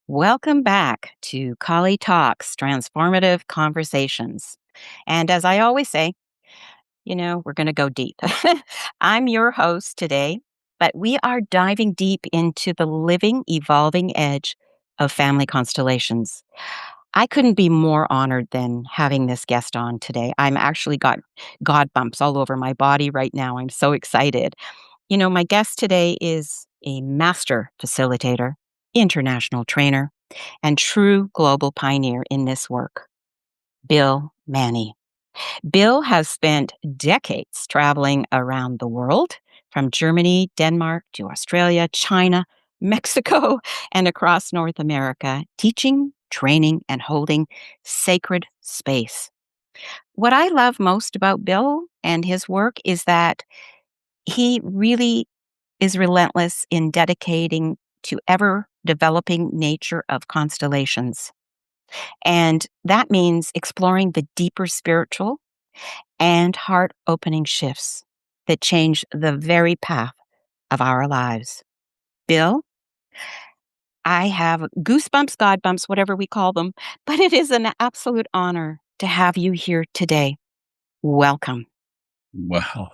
Welcome back to ColliTalks, Transformative Conversations. And as I always say, we're going to go deep. I'm your host today, but we are diving deep into the living, evolving edge of family constellations. I couldn't be more honored than having this guest on today. I'm actually got God bumps all over my body right now. I'm so excited. My guest today is a master facilitator, international trainer, and true global pioneer in this work, Bill Mannie. Bill has spent decades traveling around the world, from Germany, Denmark to Australia, China, Mexico, and across North America, teaching, training, and holding sacred space. What I love most about Bill and his work is that he really is relentless in dedicating to ever developing nature of constellations. And that means exploring the deeper spiritual and heart opening shifts that change the very path of our lives. Bill, I have goosebumps, God bumps, whatever we call them, but it is an absolute honor to have you here today. Welcome. Well,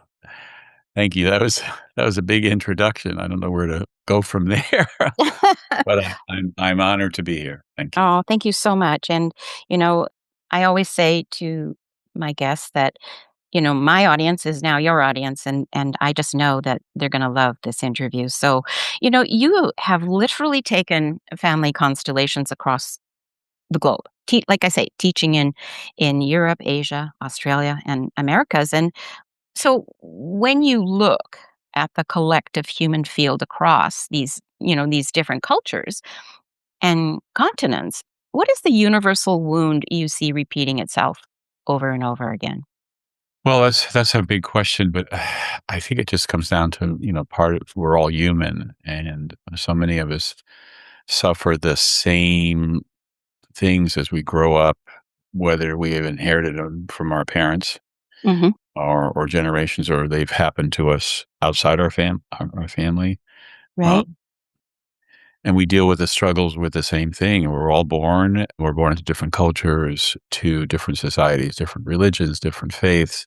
thank you. That was a big introduction. I don't know where to go from there, but I'm honored to be here. Thank you. Oh, thank you so much. And, you know, I always say to my guests that, my audience is now your audience, and I just know that they're going to love this interview. So, you have literally taken family constellations across the globe. Like I say, teaching in Europe, Asia, Australia, and Americas. And so when you look at the collective human field across these different cultures and continents, what is the universal wound you see repeating itself over and over again? Well, that's a big question, but I think it just comes down to, part of we're all human, and so many of us suffer the same things as we grow up, whether we have inherited them from our parents Hmm. or generations, or they've happened to us outside our family. Right? And we deal with the struggles with the same thing. We're born into different cultures, to different societies, different religions, different faiths.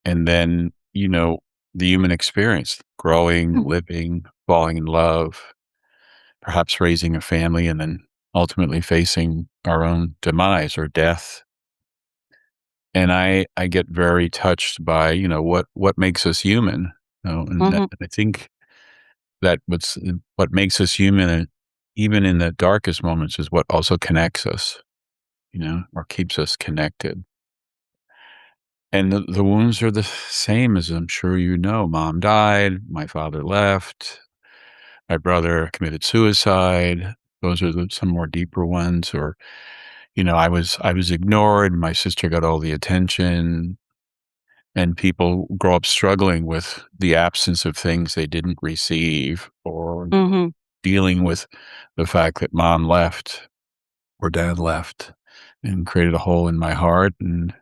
And then, the human experience, growing, Mm. living, falling in love, perhaps raising a family, and then ultimately facing our own demise or death. And I get very touched by, what makes us human. Mhm. I think that what makes us human, and even in the darkest moments, is what also connects us, or keeps us connected. And the wounds are the same, as I'm sure you know. Mom died, my father left, my brother committed suicide. Those are some more deeper ones. Or, I was ignored. My sister got all the attention. And people grow up struggling with the absence of things they didn't receive, or Mhm. dealing with the fact that mom left or dad left and created a hole in my heart. And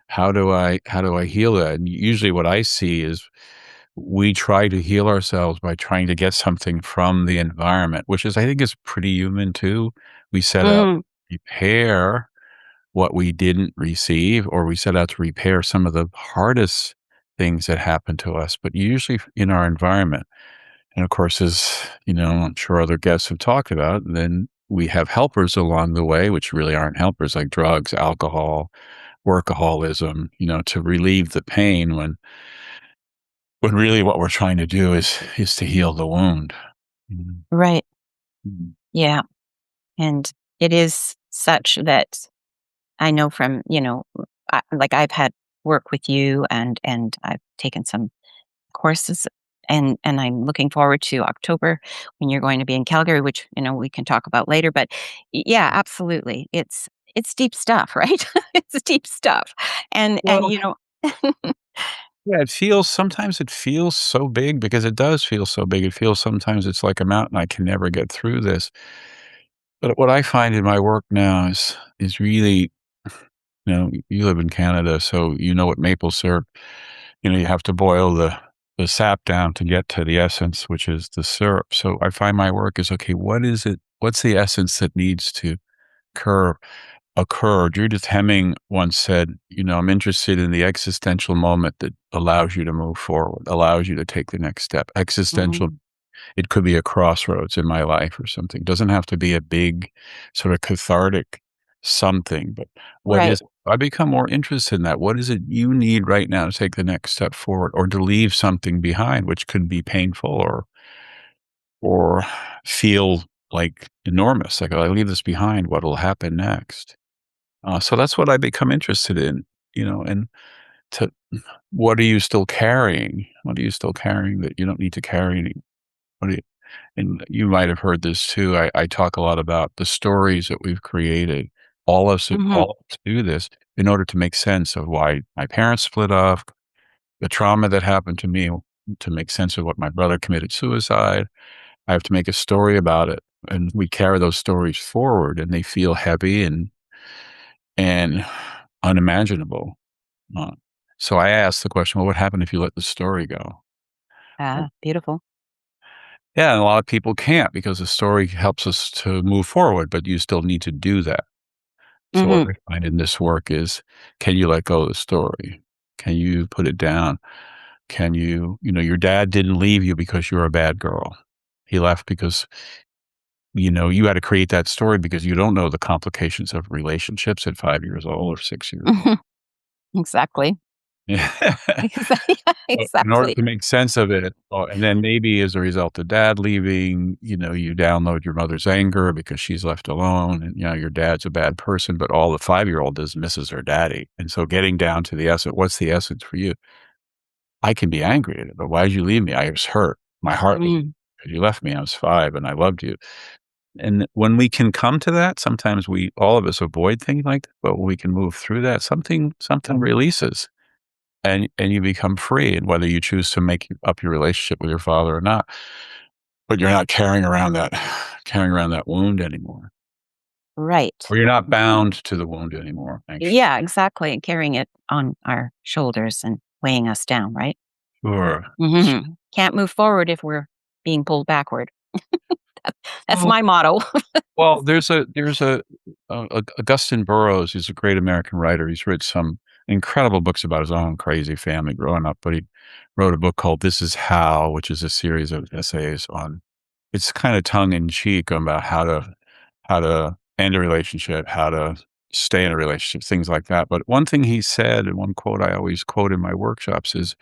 how do I heal that? And usually what I see is we try to heal ourselves by trying to get something from the environment, which I think is pretty human too. We set out Mm. to repair what we didn't receive, or we set out to repair some of the hardest things that happened to us, but usually in our environment. And of course, as I'm sure other guests have talked about, then we have helpers along the way, which really aren't helpers, like drugs, alcohol, workaholism, to relieve the pain, when really what we're trying to do is to heal the wound. Mhm. Right. Mhm. Yeah. And it is such that I know from, like I've had work with you and I've taken some courses and I'm looking forward to October when you're going to be in Calgary, which, we can talk about later. But yeah, absolutely. It's deep stuff, right? It's deep stuff. And Well, yeah, sometimes it feels so big, because it does feel so big. It feels sometimes it's like a mountain. I can never get through this. But what I find in my work now is really, you live in Canada, so you know what maple syrup, you have to boil the sap down to get to the essence, which is the syrup. So I find my work is, okay, what is it what's the essence that needs to occur occur. Judith Hemming once said, "I'm interested in the existential moment that allows you to move forward, allows you to take the next step." Existential, Mhm. it could be a crossroads in my life or something. It doesn't have to be a big sort of cathartic something, but what Right. is I become more interested in that. What is it you need right now to take the next step forward or to leave something behind, which could be painful or feel like enormous. Like, if I leave this behind, what'll happen next? So that's what I become interested in, and to what are you still carrying? What are you still carrying that you don't need to carry any? What do you, and you might have heard this too. I talk a lot about the stories that we've created. Mhm. All of us do this in order to make sense of why my parents split up, the trauma that happened to me, to make sense of what my brother committed suicide. I have to make a story about it, and we carry those stories forward, and they feel heavy and unimaginable. Uh, so I asked the question, "What would happen if you let the story go?" Well, Ah, beautiful. yeah, and a lot of people can't because the story helps us to move forward, but you still need to do that. So what Mhm. I find in this work is, can you let go of the story? Can you put it down? Can your dad didn't leave you because you're a bad girl. He left because, you had to create that story because you don't know the complications of relationships at 5 years old or 6 years old. Mhm. Exactly. Yeah. Yeah, So, in order exactly. to make sense of it, and then maybe as a result of dad leaving, you download your mother's anger because she's left alone and, your dad's a bad person, but all the 5-year-old does misses her daddy. And so getting down to the essence, what's the essence for you? I can be angry at it, but why'd you leave me? I was hurt. My heart was Mm. you left me. I was 5 and I loved you. And when we can come to that, sometimes all of us avoid things like that, but when we can move through that, something releases and you become free. And whether you choose to make up your relationship with your father or not, but you're not carrying around that wound anymore, Right. or you're not bound to the wound anymore. Actually, Yeah, exactly, and carrying it on our shoulders and weighing us down, right? sure. Mhm. Can't move forward if we're being pulled backward. That that's Well, my motto. well, there's Augustine Burroughs. He's a great American writer. He's written some incredible books about his own crazy family growing up, but he wrote a book called "This Is How," which is a series of essays on. It's kind of tongue in cheek about how to end a relationship, how to stay in a relationship, things like that. But one thing he said, and one quote I always quote in my workshops is,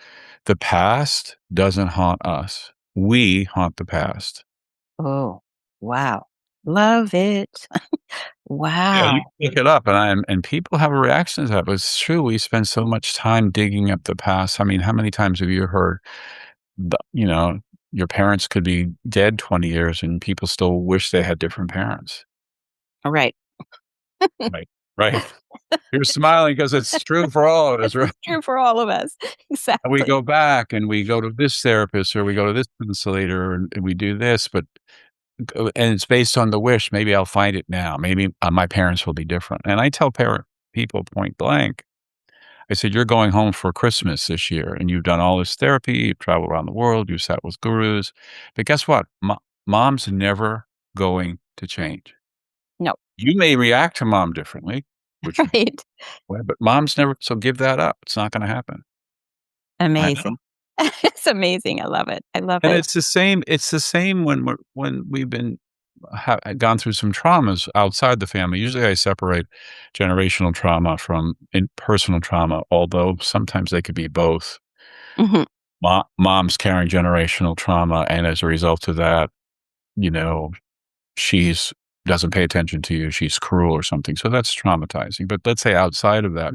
"The past doesn't haunt us. We haunt the past." Oh, wow. Love it. Yeah, you Wow. pick it up, and people have a reaction to that, but it's true, we spend so much time digging up the past. I mean, how many times have you heard the your parents could be dead 20 years and people still wish they had different parents? Right. Right, right. You're smiling because it's true for all of us, This right? is true for all of us. And we Exactly. go back and we go to this therapist or we go to this facilitator and we do this, but and it's based on the wish, maybe I'll find it now. Maybe, my parents will be different. And I tell parent people point blank, I said, "You're going home for Christmas this year, and you've done all this therapy, you've traveled around the world, you've sat with gurus, but guess what? Mom's never going to change. No. You may react to mom differently, which is Right. way, but mom's never so give that up. It's not gonna happen." I know. Amazing. It's amazing. I love it. I love And it. it's the same when we've been gone through some traumas outside the family. Usually, I separate generational trauma from in personal trauma, although sometimes they could be both. Mhm. Mom's carrying generational trauma, and as a result of that, you know, she's doesn't pay attention to you, she's cruel or something, so that's traumatizing. But let's say outside of that,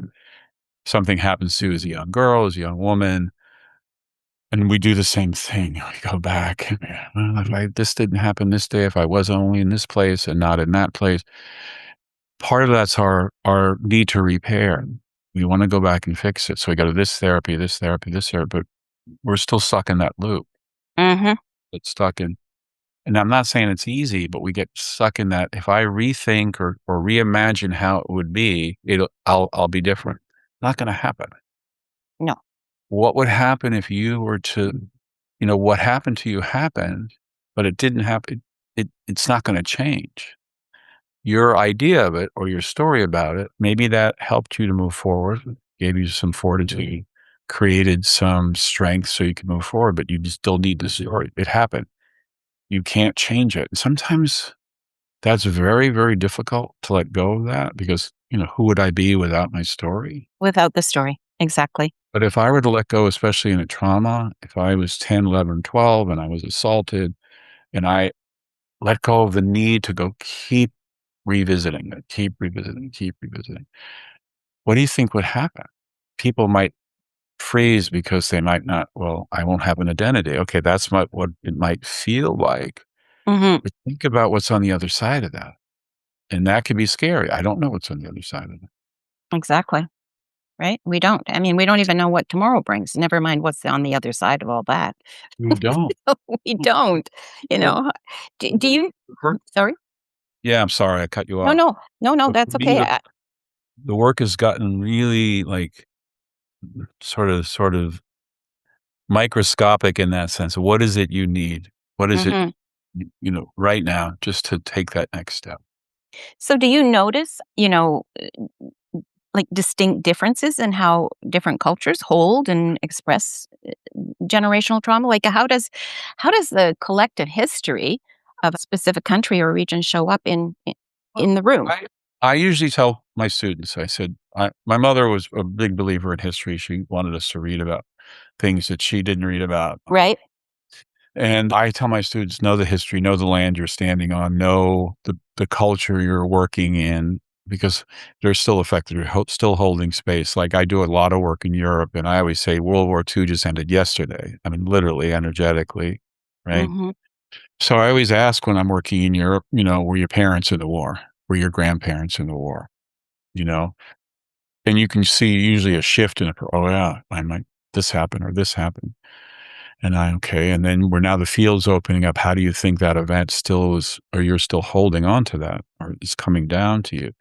something happens to you as a young girl, as a young woman, and we do the same thing. We go back, "Well, if I this didn't happen this day, if I was only in this place and not in that place." Part of that's our need to repair. We wanna go back and fix it, so we go to this therapy, this therapy, this therapy, but we're still stuck in that loop. Mhm. It's stuck in And I'm not saying it's easy, but we get stuck in that if I rethink or reimagine how it would be, I'll be different. Not gonna happen. No. What would happen if you were to what happened to you happened, but it didn't happen. it's not gonna change. Your idea of it or your story about it, maybe that helped you to move forward, gave you some fortitude, created some strength so you can move forward, but you just still need the story. It happened. You can't change it. Sometimes that's very, very difficult to let go of that because, who would I be without my story? Without the story. Exactly. But if I were to let go, especially in a trauma, if I was 10, 11, 12, and I was assaulted and I let go of the need to go keep revisiting it, keep revisiting, keep revisiting, what do you think would happen? People might freeze because they might not, well, I won't have an identity. Okay, that's what it might feel like. Mhm. But think about what's on the other side of that. And that can be scary. I don't know what's on the other side of it. Exactly. Right? We don't. I mean, we don't even know what tomorrow brings, never mind what's on the other side of all that. We don't. We don't, you Well, know? Do you work sorry? Yeah, I'm sorry, I cut you No, off. no. No, no, But for that's me, okay. the work has gotten really, like, sort of microscopic in that sense. What is it you need? What is it, Mhm. right now just to take that next step? So do you notice, like, distinct differences in how different cultures hold and express generational trauma? Like, how does the collective history of a specific country or region show up Well, in the room? I usually tell my students, I said, my mother was a big believer in history. She wanted us to read about things that she didn't read about. Right? And I tell my students, know the history, know the land you're standing on, know the culture you're working in, because they're still affected, they're still holding space. Like I do a lot of work in Europe, and I always say World War II just ended yesterday. I mean, literally, energetically, right? Mhm. So I always ask when I'm working in Europe, were your parents in the war? Were your grandparents in the war? You know, and you can see usually a shift in it. Oh yeah, I'm like this happened or this happened. And okay. And then we're now the field's opening up. How do you think that event still is, or you're still holding on to that, or is coming down to you?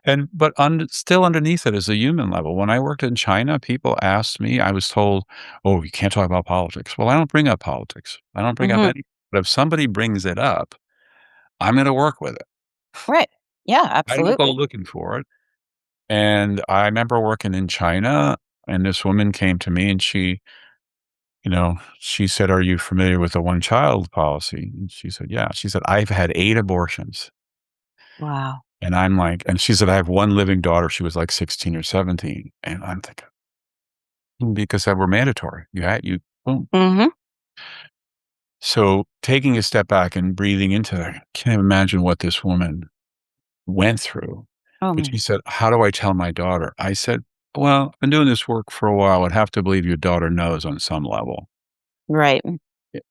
And, but still underneath it is a human level. When I worked in China, people asked me, I was told, oh, you can't talk about politics. Well, I don't bring up politics. I don't bring up Mhm. any, but if somebody brings it up, I'm going to work with it. Right. Yeah, I don't go absolutely. looking for it. And I remember working in China, and this woman came to me and she said, "Are you familiar with the one child policy?" And she said, "Yeah." She said, "I've had 8 abortions." Wow. And I'm like, and she said, "I have 1 living daughter." She was like 16 or 17. And I'm thinking, because they were mandatory. You boom. Mhm. So taking a step back and breathing into that, I can't imagine what this woman went through. Oh, But she man. said, "How do I tell my daughter?" I said, "Well, I've been doing this work for a while. I'd have to believe your daughter knows on some level." Right.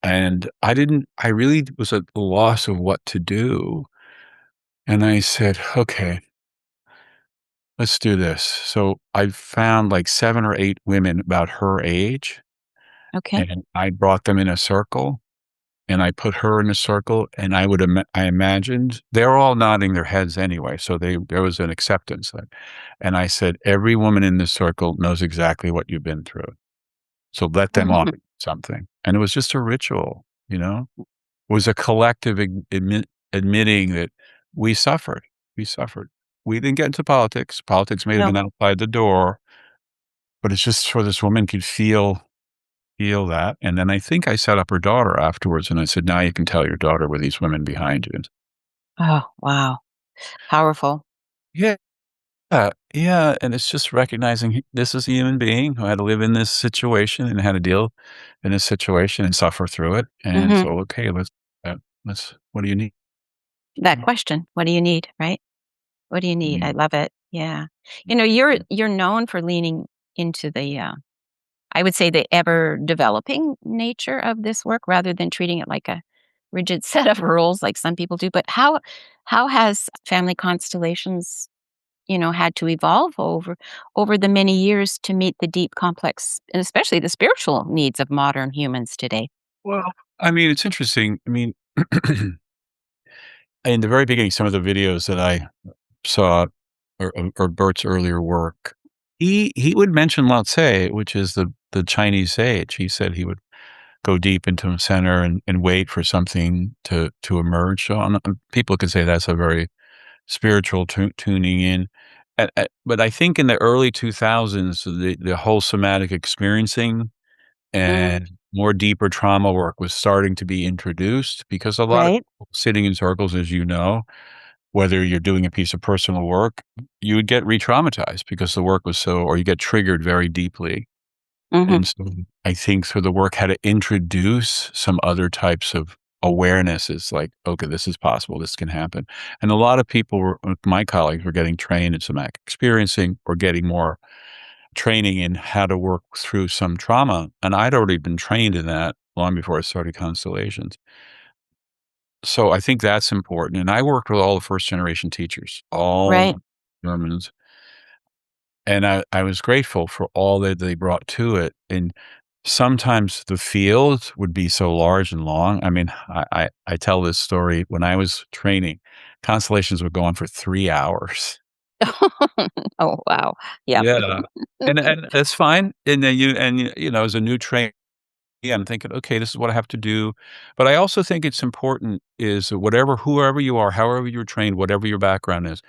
And I really was at the loss of what to do. And I said, "Okay, let's do this." So I found like 7 or 8 women about her age, Okay. and I brought them in a circle, and I put her in a circle, and I imagined they're all nodding their heads anyway, so there was an acceptance there. And I said, "Every woman in this circle knows exactly what you've been through. So let them Mhm. offer you something." And it was just a ritual, you know? It was a collective admitting that we suffered. We suffered. We didn't get into politics. Politics may have No. been outside the door, but it's just so this woman could feel that. And then I think I set up her daughter afterwards, and I said, "Now you can tell your daughter with these women behind you." Oh, wow. Powerful. Yeah. Yeah, and it's just recognizing this is a human being who had to live in this situation and had to deal in this situation and suffer through it. And Mhm. so, okay, what do you need? That question, "What do you need?" Right? What do you need? I Mm. love it. Yeah. You're known for leaning into I would say, the ever developing nature of this work rather than treating it like a rigid set of rules like some people do. But how has Family Constellations, had to evolve over the many years to meet the deep, complex, and especially the spiritual needs of modern humans today? Well, I mean, it's interesting. I mean, in the very beginning, some of the videos that I saw or Bert's earlier work, he would mention Lao Tse, which is the Chinese sage. He said he would go deep into the center and wait for something to emerge. So people could say that's a very spiritual tuning in. But I think in the early 2000s, the whole somatic experiencing Mm, and more deeper trauma work was starting to be introduced because a lot of right. people sitting in circles, as you know, whether you're doing a piece of personal work, you would get re-traumatized because the work was so, or you get triggered very deeply. Mhm. And so I think through the work had to introduce some other types of awarenesses like, okay, this is possible, this can happen. And a lot of people were, my colleagues were getting trained in somatic experiencing or getting more training in how to work through some trauma. And I'd already been trained in that long before I started Constellations. So I think that's important. And I worked with all the first generation teachers, all Right. Germans. And I was grateful for all that they brought to it, and sometimes the field would be so large and long. I mean, I tell this story, when I was training, constellations would go on for 3 hours. Oh, wow. Yep. Yeah, and that's fine, and then you know, as a new trainee, I'm thinking, "Okay, this is what I have to do," but I also think it's important is whatever whoever you are, however you're trained, whatever your background is,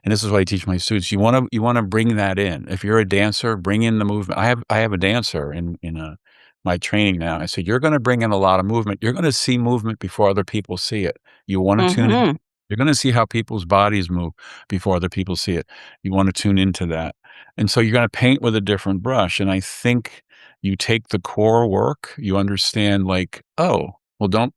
and this is what I teach my students. You wanna bring that in. If you're a dancer, bring in the movement. I have a dancer in my training now. I said, "You're gonna bring in a lot of movement. You're gonna see movement before other people see it. You wanna tune in. Mhm. You're gonna see how people's bodies move before other people see it. You wanna tune into that." And so you're gonna paint with a different brush, and I think you take the core work, you understand like, "Oh, well, don't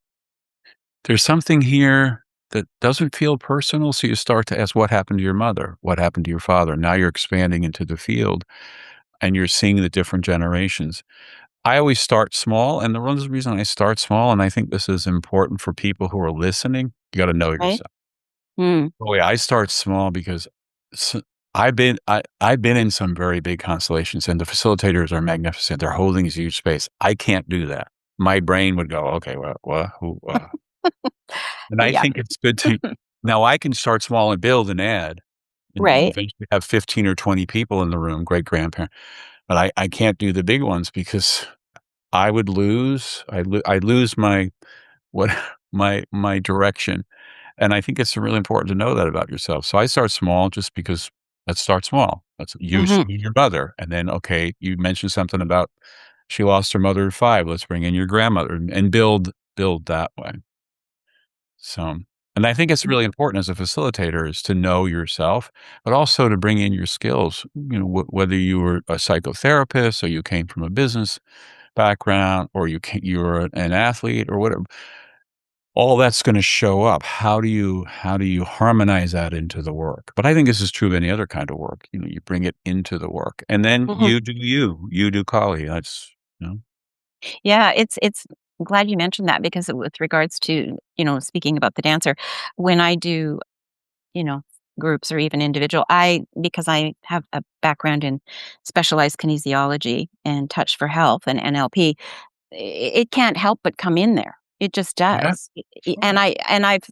there's something here that doesn't feel personal, so you start to ask what happened to your mother? What happened to your father? Now you're expanding into the field and you're seeing the different generations. I always start small, and the one reason I start small, and I think this is important for people who are listening, you gotta know Right. yourself. Mm. The way I start small because s I've been in some very big constellations, and the facilitators are magnificent. They're holding this huge space. I can't do that. My brain would go, "Okay, what? Who, and I Yeah. think it's good to now I can start small and build and add and Right. eventually have 15 or 20 people in the room, great-grandparent, but I can't do the big ones because I'd lose my what my direction, and I think it's really important to know that about yourself. So I start small just because let's start small. Let's you Mhm. see your mother, and then, okay, you mentioned something about she lost her mother at 5, let's bring in your grandmother and build that way. So and I think it's really important as a facilitator is to know yourself, but also to bring in your skills, you know, whether you were a psychotherapist or you came from a business background or you're an athlete or whatever, all that's gonna show up. How do you harmonize that into the work? But I think this is true of any other kind of work, you know, you bring it into the work, and then Mhm. you do Colli, that's you know? Yeah, it's I'm glad you mentioned that because with regards to, speaking about the dancer, when I do, you know, groups or even individual, because I have a background in specialized kinesiology and touch for health and NLP, it can't help but come in there. It just Yeah, does. And sure. I've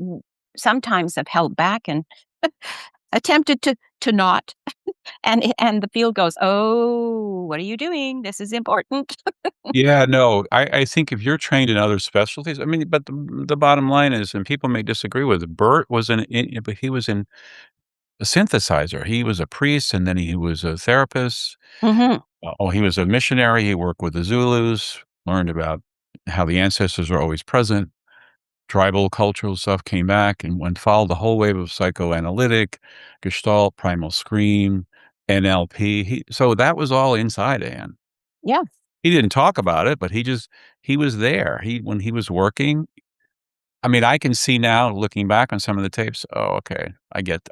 sometimes have held back and attempted to not, and the field goes, "Oh, what are you doing? This is important." Yeah, no, I think if you're trained in other specialties, I mean, but the bottom line is, and people may disagree with it, Bert was but he was in a synthesizer. He was a priest, and then he was a therapist. Mhm. He was a missionary. He worked with the Zulus, learned about how the ancestors are always present. Tribal cultural stuff came back and went followed the whole wave of psychoanalytic, Gestalt, primal scream, NLP. So that was all inside Anne. Yeah. He didn't talk about it, but he was there. He when he was working, I mean, I can see now looking back on some of the tapes, "Oh, okay.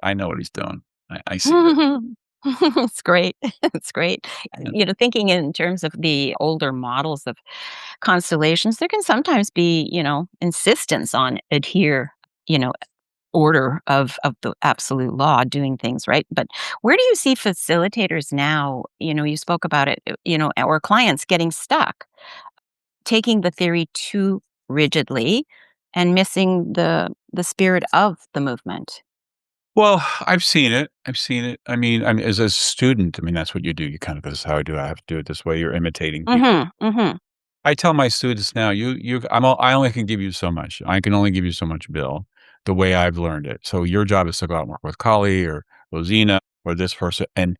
I know what he's doing. I see that." It's great. It's great. Yeah. Thinking in terms of the older models of constellations, there can sometimes be, insistence on adhere, you know, order of the absolute law, doing things right. But where do you see facilitators now? You spoke about it, or clients getting stuck, taking the theory too rigidly and missing the spirit of the movement. Well, I've seen it. I've seen it. I mean, as a student, I mean, that's what you do. You kind of go, "This is how I do it. I have to do it this way." You're imitating people. Mhm. Mhm. I tell my students now, I only can give you so much. I can only give you so much bill the way I've learned it. So your job is to go out and work with Colli or Rosina or this person and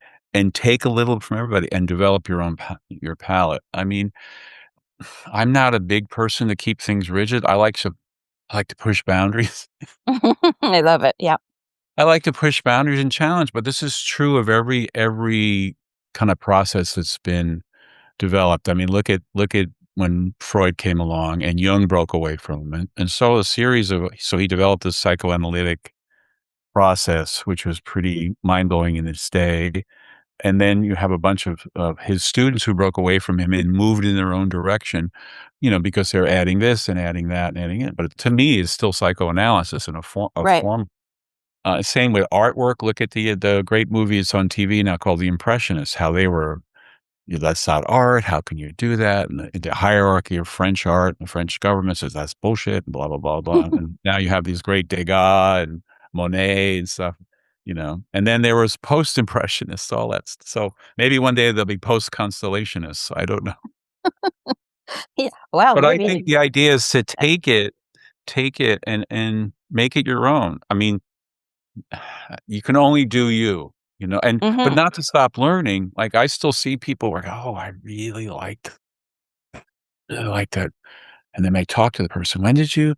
take a little from everybody and develop your own your palette. I mean, I'm not a big person to keep things rigid. I like to push boundaries. I love it. Yeah. I like to push boundaries and challenge, but this is true of every kind of process that's been developed. I mean, look at when Freud came along and Jung broke away from him, and so a series of so he developed this psychoanalytic process, which was pretty mind blowing in its day. And then you have a bunch of his students who broke away from him and moved in their own direction, because they're adding this and adding that and adding it. But to me, it's still psychoanalysis in a Right. form. Same with artwork. Look at the great movies on TV now called The Impressionists, how they were that's not art. How can you do that? And the hierarchy of French art, the French government says that's bullshit, and blah blah blah blah. And now you have these great Degas and Monet and stuff. And then there was post impressionists, all that. So maybe one day there'll be post constellationists. I don't know, Yeah. Well, but I maybe. think the idea is to take it, and make it your own. I mean, you can only do you, but Mhm. not to stop learning. Like I still see people where, oh, I really like that. And then I talk to the person, where did you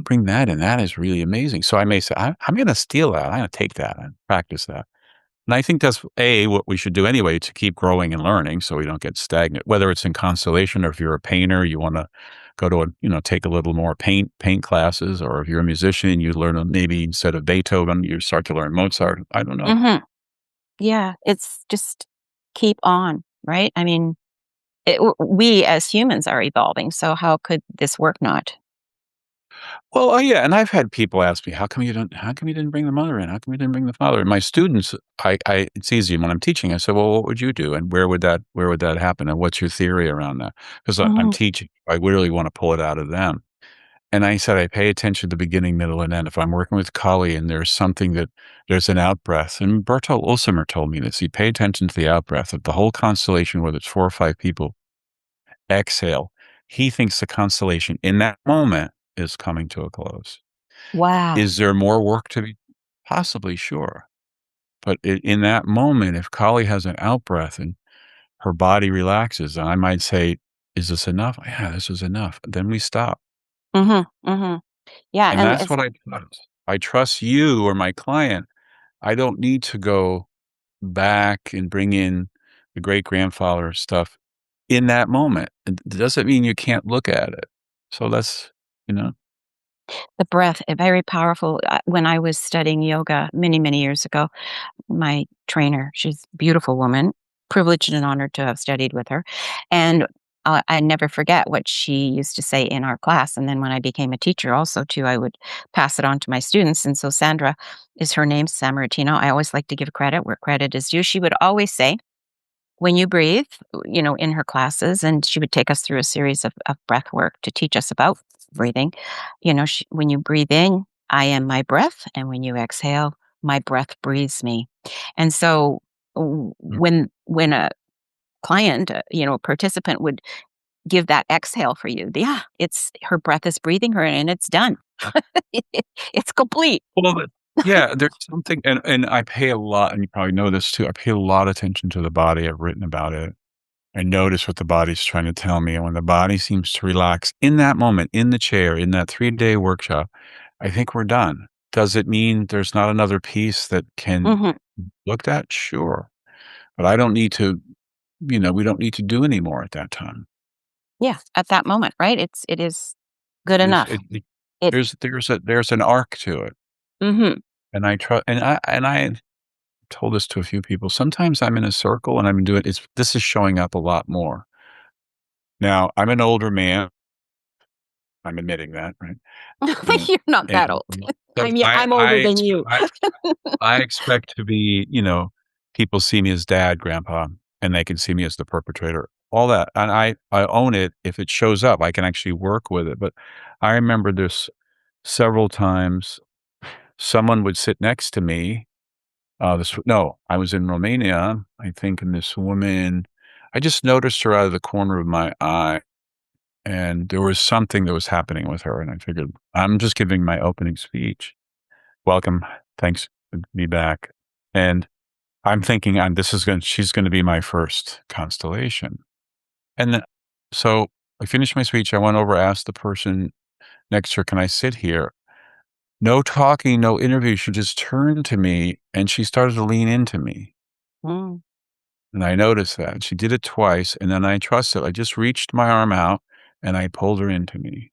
bring that in? That is really amazing. So I may say, I'm going to steal that. I'm going to take that and practice that. And I think that's what we should do anyway to keep growing and learning so we don't get stagnant, whether it's in constellation or if you're a painter, you want to go to take a little more paint classes, or if you're a musician, you learn maybe instead of Beethoven, you start to learn Mozart. I don't know. Mhm. Yeah, it's just keep on, right? I mean, we as humans are evolving, so how could this work not? Well, oh, yeah, and I've had people ask me, how come you didn't bring the mother in? How come you didn't bring the father in?" My students, it's easy when I'm teaching, I say, "Well, what would you do? And where would that happen? And what's your theory around that?" 'Cause I'm Mhm. teaching. I really wanna pull it out of them. And I said, "I pay attention to the beginning, middle, and end. If I'm working with Colli and there's an out-breath," and Bertolt Osmer told me this, "You pay attention to the out-breath of the whole constellation, whether it's 4 or 5 people, exhale." He thinks the constellation in that moment is coming to a close. Wow. Is there more work to be possibly, sure. But in that moment, if Collie has an out-breath and her body relaxes, and I might say, "Is this enough?" "Yeah, this is enough." Then we stop. Mhm, mhm. Yeah, And and that's it's what I trust. I trust you or my client. I don't need to go back and bring in the great-grandfather stuff in that moment. It doesn't mean you can't look at it. So that's you know? the breath, very powerful. When I was studying yoga many, many years ago, my trainer, she's a beautiful woman, privileged and honored to have studied with her, and I never forget what she used to say in our class, and then when I became a teacher also too, I would pass it on to my students, and so Sandra is her name, Sammartino. I always like to give credit where credit is due. She would always say, "When you breathe," in her classes, and she would take us through a series of breath work to teach us about breathing. When you breathe in, I am my breath, and when you exhale, my breath breathes me. And so Mm. when a client, participant would give that exhale for you, yeah, it's her breath is breathing her, and it's done. It's complete. Well, yeah, there's something and I pay a lot and you probably know this too, I pay a lot of attention to the body, I've written about it. I notice what the body's trying to tell me, and when the body seems to relax in that moment, in the chair, in that 3-day workshop, I think we're done. Does it mean there's not another piece that can Mhm. looked at? Sure, but I don't need to we don't need to do any more at that time. Yeah, at that moment, right? It is good There's enough. it It there's an arc to it, Mhm. and I told this to a few people. Sometimes I'm in a circle and I'm doing this is showing up a lot more. Now, I'm an older man. I'm admitting that, right? You're not And that old. so I'm older than you. I expect to be, people see me as dad, grandpa, and they can see me as the perpetrator, all that, and I own it. If it shows up, I can actually work with it, but I remember this several times, someone would sit next to me, no, I was in Romania, I think, and this woman I just noticed her out of the corner of my eye, and there was something that was happening with her, and I figured, I'm just giving my opening speech. Welcome, thanks to be back, and I'm thinking, this is going. She's going to be my first constellation, and then, so I finished my speech. I went over, asked the person next to her, "Can I sit here?" No talking, no interview. She just turned to me and she started to lean into me. Mm. And I noticed that. She did it twice, and then I trusted. I just reached my arm out and I pulled her into me.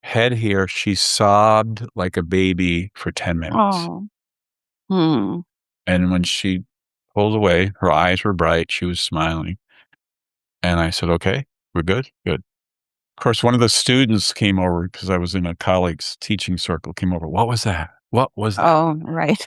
Head here, she sobbed like a baby for 10 minutes. Oh. Hmm. And when she pulled away, her eyes were bright. She was smiling. And I said, "Okay, we're good? Good." Of course, one of the students came over because I was in a colleague's teaching circle, came over. "What was that? What was that?" Oh, right.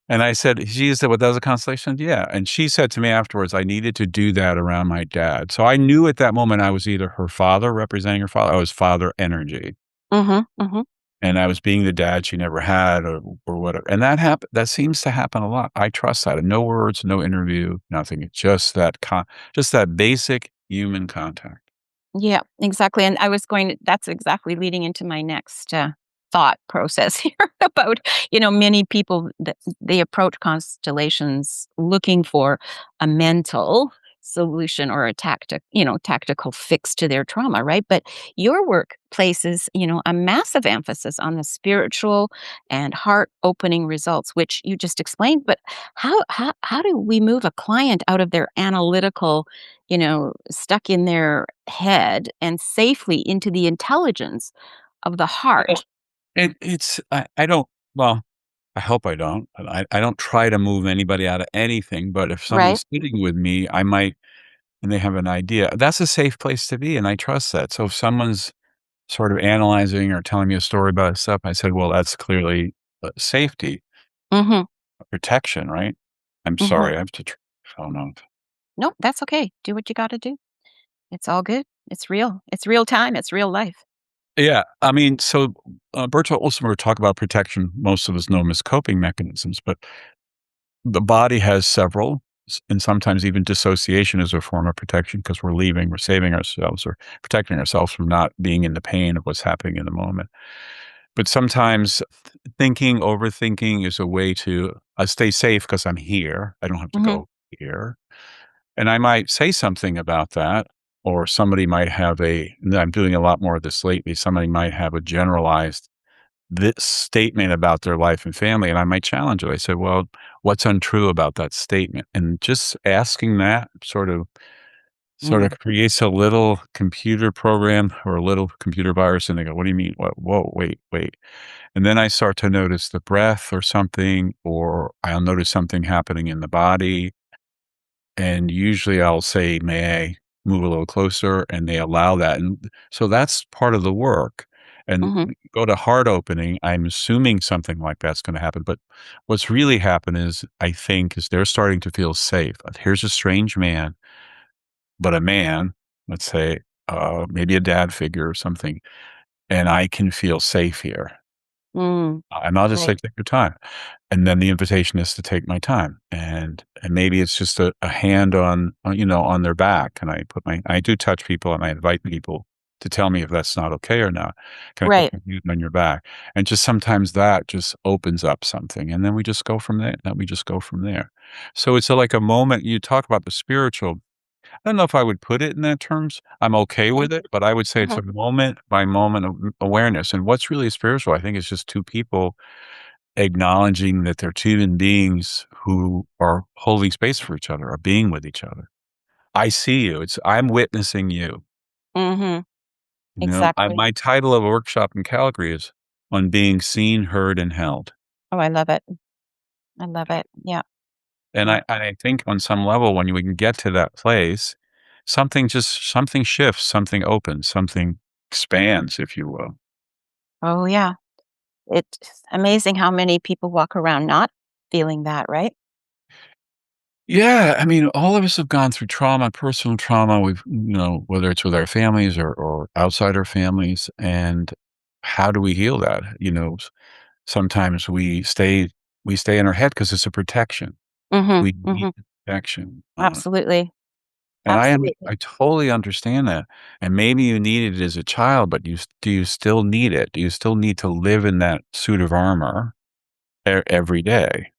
And I said, she said, "Well, that was a constellation?" "Yeah." And she said to me afterwards, "I needed to do that around my dad." So I knew at that moment I was either her father representing her father, I was father energy. Mhm, mhm. And I was being the dad she never had or whatever. And that seems to happen a lot. I trust that. No words, no interview, nothing. It's just just that basic human contact. Yeah, exactly, and I was going to that's exactly leading into my next, thought process here about, many people that they approach constellations looking for a mental solution or a tactical fix to their trauma, right? But your work places, a massive emphasis on the spiritual and heart-opening results, which you just explained, but how do we move a client out of their analytical stuck in their head and safely into the intelligence of the Well, heart, I don't, well, I hope I don't. I don't try to move anybody out of anything, but if right? someone's sitting with me, I might, and they have an idea, that's a safe place to be, and I trust that. So if someone's sort of analyzing or telling me a story about stuff, I said, "Well, that's clearly, safety, Mhm, protection, right?" I'm mhm. sorry, I have to phone off. Nope, that's okay. Do what you gotta do. It's all good. It's real. It's real time. It's real life. Yeah, I mean, so, Bertolt Osmer talk about protection, most of us know them as coping mechanisms, but the body has several, and sometimes even dissociation is a form of protection because we're saving ourselves or protecting ourselves from not being in the pain of what's happening in the moment. But sometimes overthinking is a way to stay safe because I'm here. I don't have to Mhm, go here. And I might say something about that, or somebody might have and I'm doing a lot more of this lately. Somebody might have a generalized this statement about their life and family, and I might challenge it. I said, "Well, what's untrue about that statement?" And just asking that sort of mm, creates a little computer program or a little computer virus, and they go, "What do you mean? What? Whoa, wait, wait." And then I start to notice the breath or something, or I'll notice something happening in the body. And usually I'll say, "May I move a little closer?" And they allow that. And so that's part of the work. And mhm, go to heart opening, I'm assuming something like that's going to happen. But what's really happened is, I think, is they're starting to feel safe. Here's a strange man, but a man, let's say, maybe a dad figure or something, and I can feel safe here. mm, And I'll just say, right, "Take your time." And then the invitation is to take my time. And maybe it's just a hand on their back. And I do touch people and I invite people to tell me if that's not okay or not. Can I put right, my hand on your back? And just sometimes that just opens up something. And then we just go from there. So it's like a moment you talk about the spiritual. I don't know if I would put it in that terms. I'm okay mhm, with it, but I would say it's mhm, a moment by moment of awareness. And what's really spiritual, I think, is just two people acknowledging that they're two human beings who are holding space for each other, are being with each other. I see you. I'm witnessing you. mhm, My exactly. title of a workshop in Calgary is on being seen, heard, and held. Oh, I love it. I love it. Yeah, And yeah. I think on some level, when we can get to that place, something shifts, something opens, something expands, if you will. Oh, yeah. It's amazing how many people walk around not feeling that, right? Yeah, I mean, all of us have gone through trauma, personal trauma. Whether it's with our families or outside our families, and how do we heal that? Sometimes we stay in our head because it's a protection. Mhm, We need mhm, protection. absolutely. And Absolutely. I totally understand that, and maybe you need it as a child, but do you still need it? Do you still need to live in that suit of armor every day?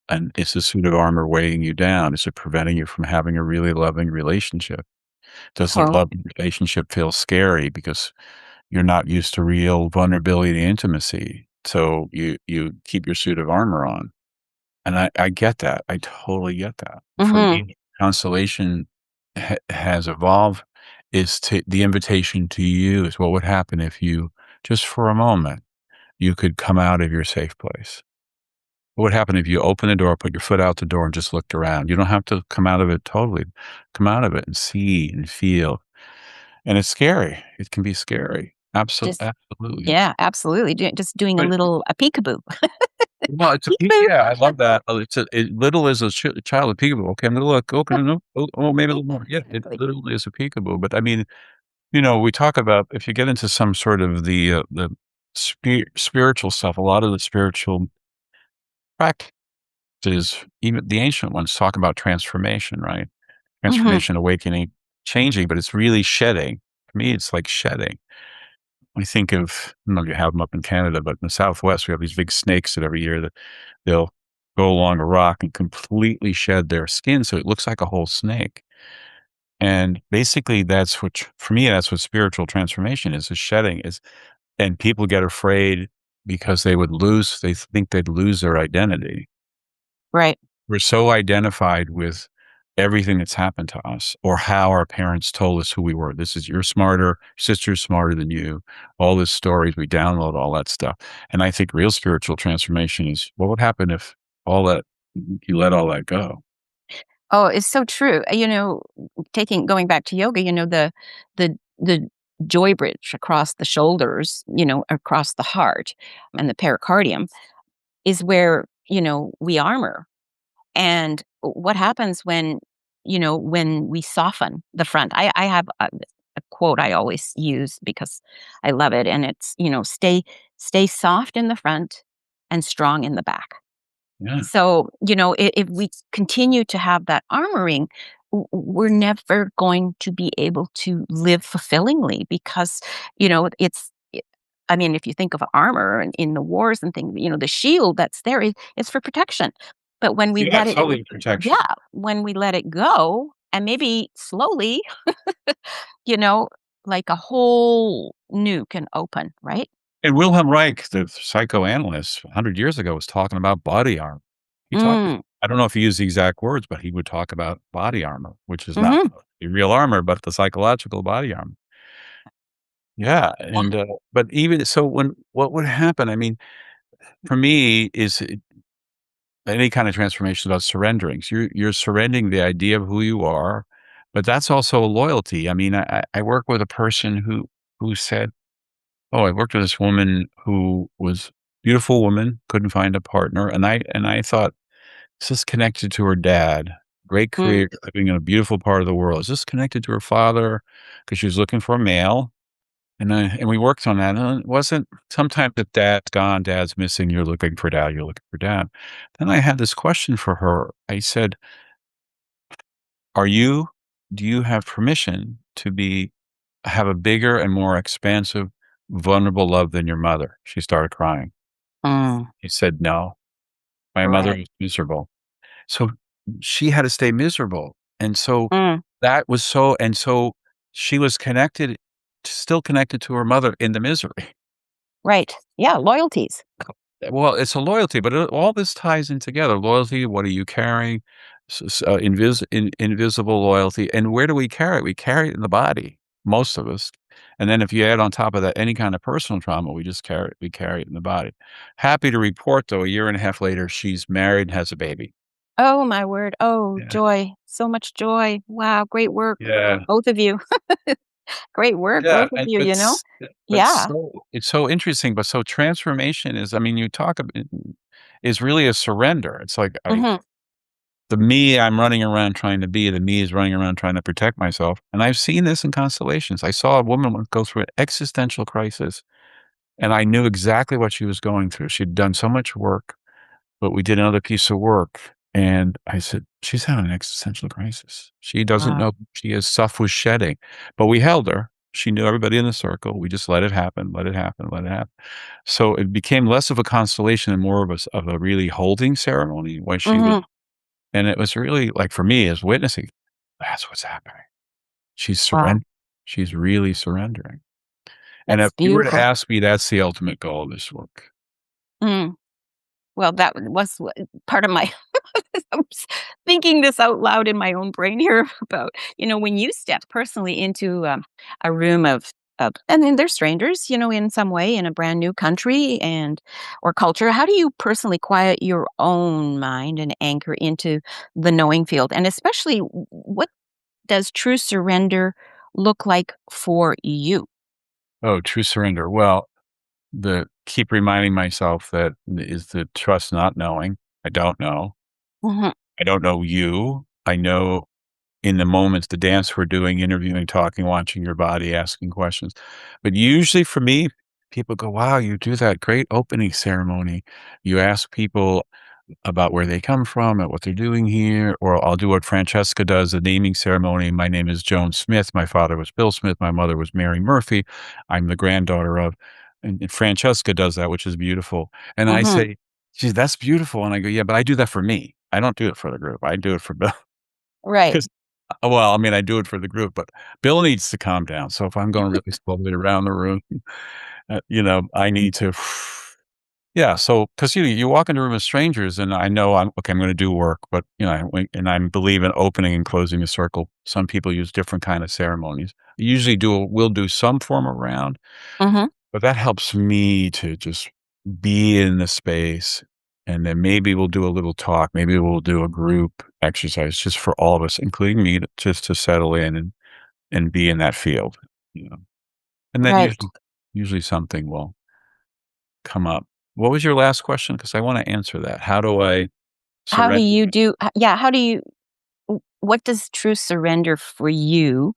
And is the suit of armor weighing you down? Is it preventing you from having a really loving relationship? Does the Totally. loving relationship feel scary because you're not used to real vulnerability and intimacy? So you keep your suit of armor on. And I get that. I totally get that. For Mhm. me, constellation has evolved is to the invitation to you is what would happen if you just for a moment you could come out of your safe place. What would happen if you open the door, put your foot out the door, and just looked around? You don't have to come out of it totally. Come out of it and see and feel. And it's scary. It can be scary. Just Absolutely. yeah, absolutely. Just doing But a peekaboo. well, it's a peek Peekaboo. yeah, I love that. It's little as a child, a peekaboo. Okay, I'm gonna look. Okay, no, maybe a little more. Yeah, it Exactly. literally is a peekaboo. But I mean, you know, we talk about if you get into some sort of the spiritual stuff, a lot of the spiritual practices, even the ancient ones talk about transformation, right? Mhm. Transformation, awakening, changing, but it's really shedding. For me, it's like shedding. I think of, I don't know if you have them up in Canada, but in the Southwest, we have these big snakes that every year that they'll go along a rock and completely shed their skin so it looks like a whole snake. And basically, that's what, for me, that's what spiritual transformation is shedding is, and people get afraid because they think they'd lose their identity. Right. We're so identified with everything that's happened to us or how our parents told us who we were. This is you're smarter, sister's smarter than you. All these stories, we download all that stuff. And I think real spiritual transformation is what would happen if all that you let all that go? Oh, it's so true. Taking going back to yoga, the joy bridge across the shoulders, across the heart and the pericardium is where, we armor. And what happens when we soften the front? I have a quote I always use because I love it, and it's, stay soft in the front and strong in the back. Yeah. So, if we continue to have that armoring, we're never going to be able to live fulfillingly because, I mean, if you think of armor in the wars and things, the shield that's there is for protection. But when we Yeah, let it, totally protection. yeah, when we let it go and maybe slowly, you know, like a whole new can open, right? And Wilhelm Reich, the psychoanalyst 100 years ago, was talking about body armor. He talked Mm, I don't know if he used the exact words, but he would talk about body armor, which is not hmm the real armor, but the psychological body armor. Yeah, and, but even so when what would happen, I mean, for me, is any kind of transformation about surrendering. So you're surrendering the idea of who you are, but that's also a loyalty. I mean, I work with a person who said, "Oh, I worked with this woman who was beautiful woman, couldn't find a partner," and I thought, "Is this connected to her dad? Great mm, career, living in a beautiful part of the world. Is this connected to her father? Because she was looking for a male." And we worked on that, and it wasn't sometimes if dad's gone, dad's missing, you're looking for dad, you're looking for dad. Then I had this question for her. I said, "Are you do you have permission to have a bigger and more expansive, vulnerable love than your mother?" She started crying. mm, He said, "No, my mother right. was miserable." So she had to stay miserable, and so Mm, that was so and so she was connected still connected to her mother in the misery. right. Yeah, loyalties. Well, it's a loyalty, but all this ties in together. Loyalty, what are you carrying? Invisible loyalty, and where do we carry it? We carry it in the body, most of us. And then if you add on top of that any kind of personal trauma, we carry it in the body. Happy to report, though, a year and a half later, she's married and has a baby. Oh, my word. Oh, Yeah, joy. So much joy. Wow, great work, yeah, both of you. Great work, yeah. both of And you. but Yeah. it's so interesting. But so transformation is, I mean, you talk about is really a surrender. It's like Mhm. the me I'm running around trying to be, the me is running around trying to protect myself, and I've seen this in constellations. I saw a woman once go through an existential crisis, and I knew exactly what she was going through. She'd done so much work, but we did another piece of work, And I said, "She's having an existential crisis. She doesn't Wow. know who she is." Stuff was shedding, but we held her. She knew everybody in the circle. We just let it happen, let it happen, let it happen. So it became less of a constellation and more of a really holding ceremony when she was, Mhm. and it was really like for me as witnessing, that's what's happening. She's Wow. surrendering. She's really surrendering. And That's if you were to beautiful. ask me, that's the ultimate goal of this work. Mm. Well, that was part of my I was thinking this out loud in my own brain here about, when you step personally into, a room of and then they're strangers, in some way in a brand new country and or culture. How do you personally quiet your own mind and anchor into the knowing field? And especially, what does true surrender look like for you? Oh, true surrender. Well, the keep reminding myself that is the trust not knowing. I don't know. Mhm, I don't know you. I know in the moments, the dance we're doing, interviewing, talking, watching your body, asking questions. But usually for me, people go, wow, you do that great opening ceremony. You ask people about where they come from and what they're doing here, or I'll do what Francesca does, the naming ceremony. My name is Joan Smith. My father was Bill Smith. My mother was Mary Murphy. I'm the granddaughter of, and Francesca does that, which is beautiful. And I mhm. say, geez, that's beautiful. And I go, yeah, but I do that for me. I don't do it for the group. I do it for Bill. Right. 'Cause well, I mean, I do it for the group, but Bill needs to calm down. So if I'm going really slowly around the room, I need to yeah, so 'cause you walk into a room with strangers and I know I'm gonna do work, but, and I believe in opening and closing a circle. Some people use different kind of ceremonies. Usually we'll do some form of round, Mhm. but that helps me to just be in the space, and then maybe we'll do a little talk. Maybe we'll do a group exercise just for all of us, including me, just to settle in and be in that field, you know? And then Right. usually something will come up. What was your last question? Because I wanna answer that. How do I How do surrender? you do yeah, how do you what does true surrender for you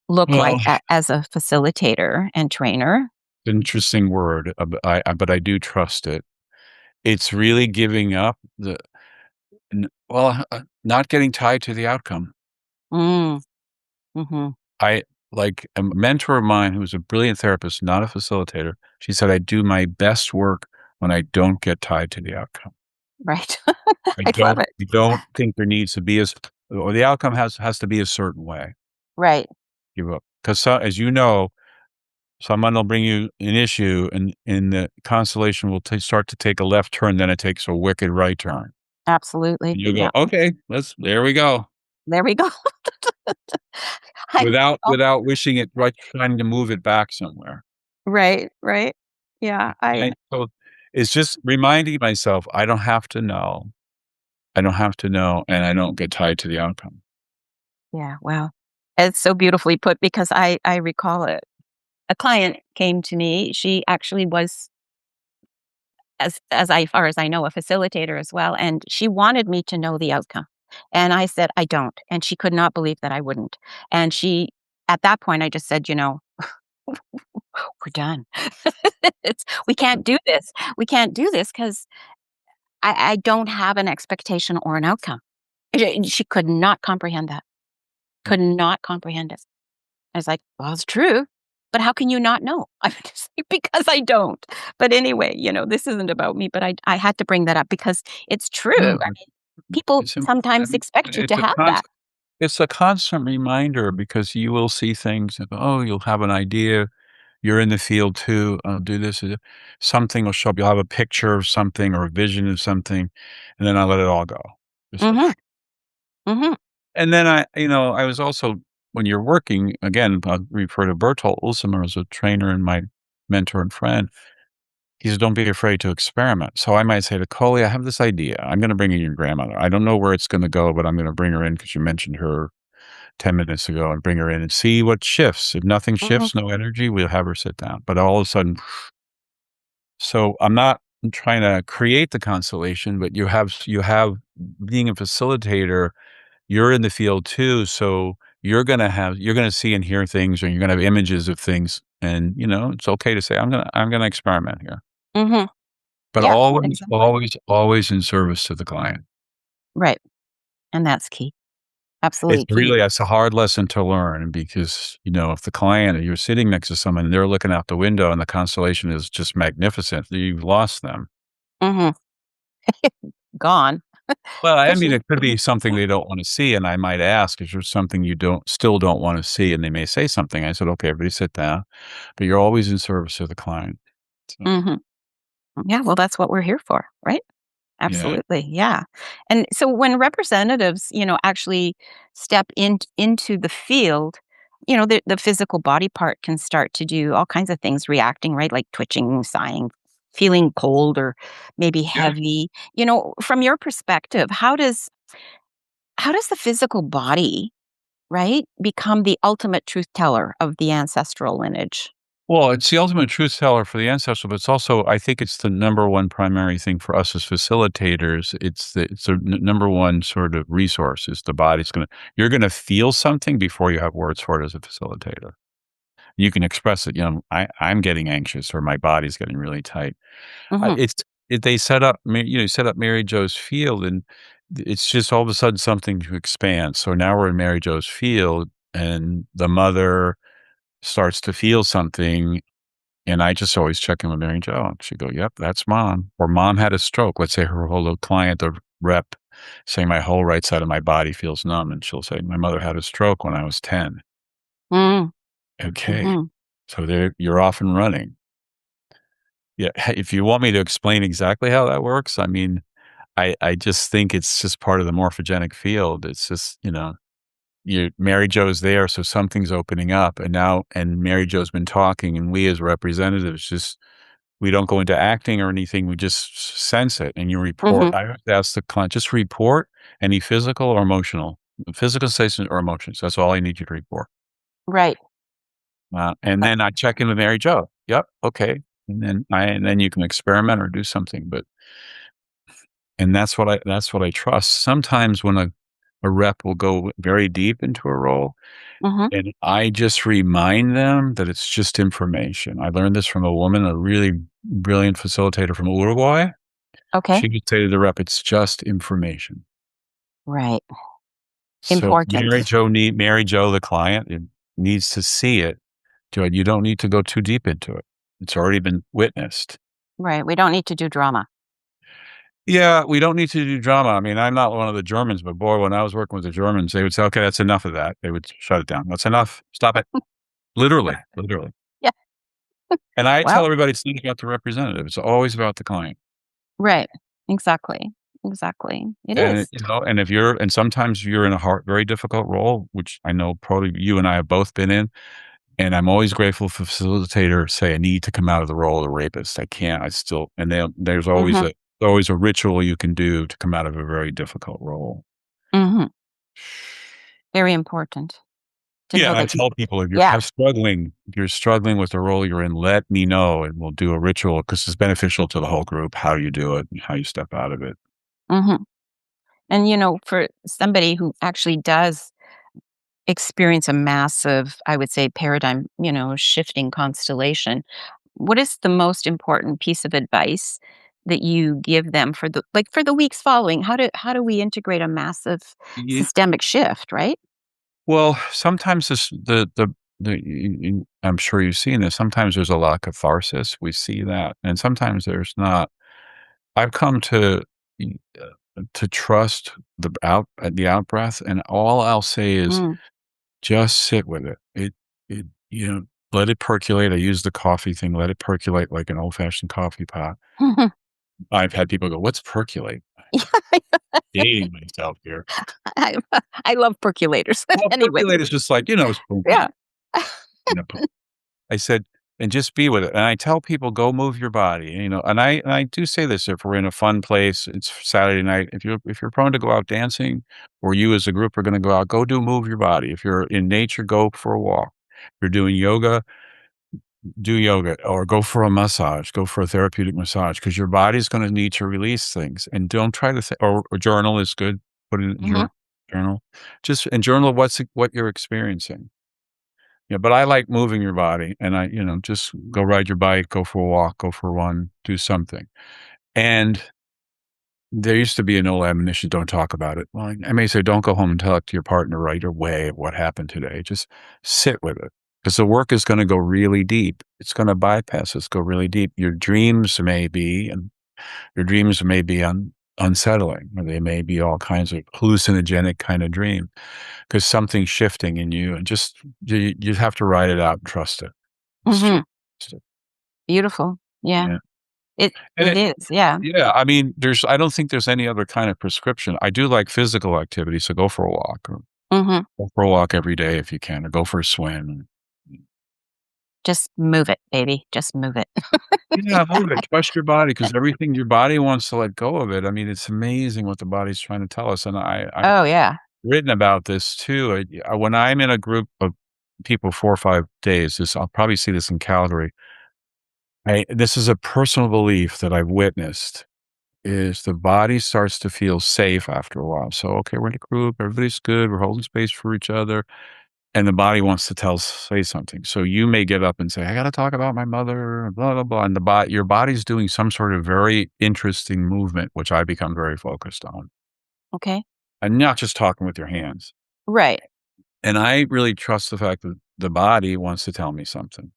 look Well, like as a facilitator and trainer? interesting word, but I do trust it. It's really giving up not getting tied to the outcome. Mm, mhm, I like a mentor of mine who was a brilliant therapist, not a facilitator. She said, "I do my best work when I don't get tied to the outcome. right. I I love don't it. I don't think there needs to be or the outcome has to be a certain way. Right, Give up because as you know, someone will bring you an issue, and the constellation will start to take a left turn, then it takes a wicked right turn, absolutely, and you go, yeah, okay, there we go, there we go. I without oh, without wishing it, right, trying to move it back somewhere. right, right. Yeah, Right? So, it's just reminding myself, I don't have to know. I don't have to know, and I don't get tied to the outcome. yeah, wow. It's so beautifully put because I recall it. A client came to me, she actually was, far as I know, a facilitator as well, and she wanted me to know the outcome. And I said, "I don't." And she could not believe that I wouldn't. And she at that point, I just said, "We're done. We can't do this. We can't do this because I don't have an expectation or an outcome." She could not comprehend that. Could not comprehend it. I was like, "Well, it's true, but how can you not know?" I'm just like, "Because I don't." But anyway, this isn't about me, but I had to bring that up because it's true. I No, mean, people it's sometimes important. expect you to have that. It's a constant reminder because you will see things and, oh, you'll have an idea. You're in the field too. Do this. Something will show up. You'll have a picture of something or a vision of something, and then I let it all go. Just like, Mhm, mhm, and then I was also when you're working again. I'll refer to Bertolt Ulsimer as a trainer and my mentor and friend. He said, "Don't be afraid to experiment." So I might say to Coley, "I have this idea. I'm going to bring in your grandmother. I don't know where it's going to go, but I'm going to bring her in because you mentioned her 10 minutes ago and bring her in and see what shifts. If nothing mhm, shifts, no energy, we'll have her sit down." But all of a sudden, so I'm not trying to create the constellation, but you have being a facilitator, you're in the field too. So you're gonna see and hear things, or you're gonna have images of things. And it's okay to say, I'm gonna experiment here. mhm. But Yeah, always, exactly. always, always in service to the client. Right. And that's key. It's Absolutely key. really it's a hard lesson to learn because, if the client you're sitting next to someone and they're looking out the window and the constellation is just magnificent, you've lost them. Mhm. Gone. Well, I mean, Fishy. it could be something they don't wanna see, and I might ask, "Is there something you don't wanna see?" And they may say something. I said, "Okay, everybody sit down." But you're always in service of the client. So, Mhm. Yeah, well, that's what we're here for, right? yeah. Absolutely, yeah. And so when representatives, actually step into the field, the physical body part can start to do all kinds of things, reacting, right? Like twitching, sighing, feeling cold or maybe Yeah. heavy. From your perspective, how does the physical body, right, become the ultimate truth teller of the ancestral lineage? Well, it's the ultimate truth teller for the ancestral, but it's also I think it's the number one primary thing for us as facilitators. It's the number one sort of resource is the body's gonna you're gonna feel something before you have words for it as a facilitator. You can express it, I'm getting anxious or my body's getting really tight. Mhm. It's it they set up Ma you know, set up Mary Jo's field, and it's just all of a sudden something to expand. So now we're in Mary Jo's field, and the mother starts to feel something, and I just always check in with Mary Jo. She'd go, "Yep, that's mom." Or mom had a stroke. Let's say her whole little client, the rep, saying, "My whole right side of my body feels numb," and she'll say, "My mother had a stroke when I was 10." Mm. Okay. Mhm. So there you're off and running. Yeah, if you want me to explain exactly how that works, I mean, I just think it's just part of the morphogenic field. It's just, Mary Jo's there, so something's opening up, and Mary Jo's been talking, and we as representatives just we don't go into acting or anything, we just sense it, and you report. Mhm. I always ask the client, "Just report any physical or emotional, physical sensations or emotions. That's all I need you to report." Right. And Uh, then I check in with Mary Jo. "Yep, okay." And then you can experiment or do something, but and that's what I trust. Sometimes when a rep will go very deep into a role, mhm. and I just remind them that it's just information. I learned this from a woman, a really brilliant facilitator from Uruguay. Okay. She could say to the rep, "It's just information." Right. So Important. Mary Jo, the client, needs to see it. Joy, you don't need to go too deep into it. It's already been witnessed. Right, we don't need to do drama. Yeah, we don't need to do drama. I mean, I'm not one of the Germans, but boy, when I was working with the Germans, they would say, "Okay, that's enough of that." They would shut it down. "That's enough. Stop it." Literally, literally. Yeah. And I tell Well, everybody it's not about the representative. It's always about the client. right. Exactly. Exactly. It And, is. and if you're and sometimes you're in a very difficult role, which I know probably you and I have both been in, and I'm always grateful for facilitators say, "I need to come out of the role of the rapist. I can't. I still," and there's Mhm. always a ritual you can do to come out of a very difficult role. Mhm. Very important to Yeah, know and I that you tell people yeah. if you're struggling with the role you're in, let me know and we'll do a ritual because it's beneficial to the whole group, how you do it and how you step out of it. Mhm. And, for somebody who actually does experience a massive, I would say, paradigm, shifting constellation, what is the most important piece of advice that you give them for the weeks following? How do we integrate a massive Ye systemic shift, right? Well, sometimes this I'm sure you've seen this, sometimes there's a lot of catharsis, we see that, and sometimes there's not. I've come to trust the out breath, and all I'll say is Mm. just sit with it. Let it percolate. I use the coffee thing, let it percolate like an old-fashioned coffee pot. I've had people go, "What's percolate?" Dating myself here. I I love percolators. Well, Anyway, percolate is just like, spoon yeah. feeding, you know, I said, "And just be with it." And I tell people, "Go move your body," and I do say this if we're in a fun place, it's Saturday night, if you're prone to go out dancing or you as a group are gonna go out, move your body. If you're in nature, go for a walk. If you're doing yoga, do yoga or go for a massage, go for a therapeutic massage because your body's gonna need to release things, and don't try to or journal is good. Put it in Mhm. your journal. Just and journal what you're experiencing. Yeah, but I like moving your body and just go ride your bike, go for a walk, go for a run, do something. And There used to be an old admonition, "Don't talk about it." Well, I may say, "Don't go home and talk to your partner right away of what happened today. Just sit with it, because the work is gonna go really deep. It's gonna bypass us, go really deep. Your dreams may be unsettling, or they may be all kinds of hallucinogenic kinda dream, because something's shifting in you, and just you have to ride it out and trust it. Just Mhm. trust it." Beautiful. Yeah. Yeah. It And it is, yeah. yeah, I mean, I don't think there's any other kind of prescription. I do like physical activity, so go for a walk, or Mhm. go for a walk every day if you can, or go for a swim. Just move it, baby. Just move it. Yeah, move it. Trust your body, because everything your body wants to let go of it. I mean, it's amazing what the body's trying to tell us, and I've Oh, yeah. written about this too. When I'm in a group of people 4 or 5 days, I'll probably see this in Calgary. This is a personal belief that I've witnessed, is the body starts to feel safe after a while. So, okay, we're in a group, everybody's good, we're holding space for each other, and the body wants to say something. So you may get up and say, "I gotta talk about my mother, blah, blah, blah." And your body's doing some sort of very interesting movement, which I become very focused on. Okay. And not just talking with your hands. Right. And I really trust the fact that the body wants to tell me something.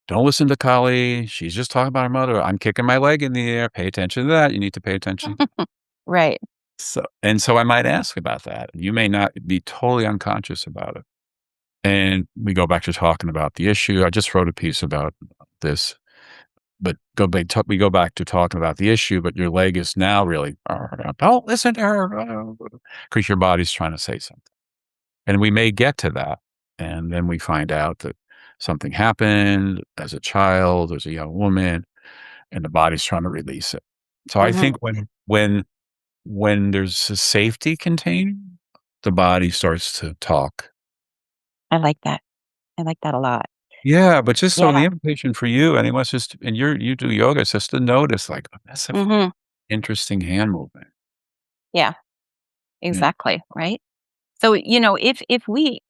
Don't listen to Colli. She's just talking about her mother. I'm kicking my leg in the air. Pay attention to that. You need to pay attention. Right. So I might ask about that. You may not be totally unconscious about it. And we go back to talking about the issue. I just wrote a piece about this, but we go back to talking about the issue, but your leg is now really, don't listen to her, because your body's trying to say something. And we may get to that. And then we find out that something happened as a child, as a young woman, and the body's trying to release it. So I Mhm. think when there's a safety container, the body starts to talk. I like that. I like that a lot. Yeah, but just so the Yeah. invitation for you, and it was just, and you do yoga, it's just to notice, like, "Oh, that's a Mhm. interesting hand movement." Yeah. Yeah. Exactly, right? So, if we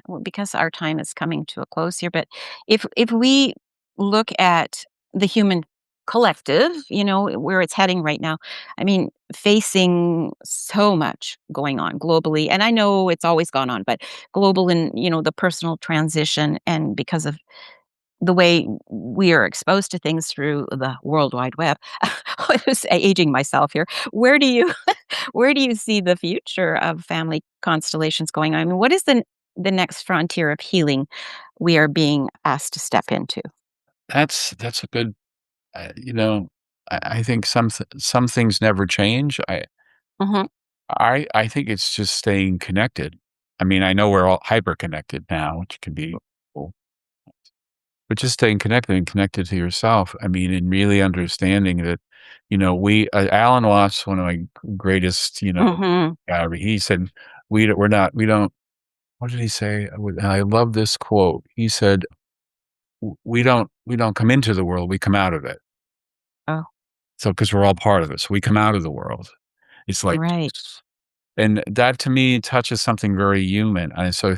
well, because our time is coming to a close here, but if we look at the human collective, where it's heading right now, I mean, facing so much going on globally, and I know it's always gone on, but global and, the personal transition, and because of the way we are exposed to things through the World Wide Web. I was aging myself here. Where do you where do you see the future of family constellations going? I mean, what is the next frontier of healing we are being asked to step into? That's a good, I think some things never change. Mhm, I think it's just staying connected. I mean, I know we're all hyper connected now, which can be cool, but just staying connected and connected to yourself. I mean, and really understanding that, Alan Watts, one of my greatest, mhm. he said, we don't, what did he say? I love this quote. He said, we don't come into the world, we come out of it. Oh, So, because we're all part of it. So we come out of the world. It's like, right. and that to me touches something very human. And so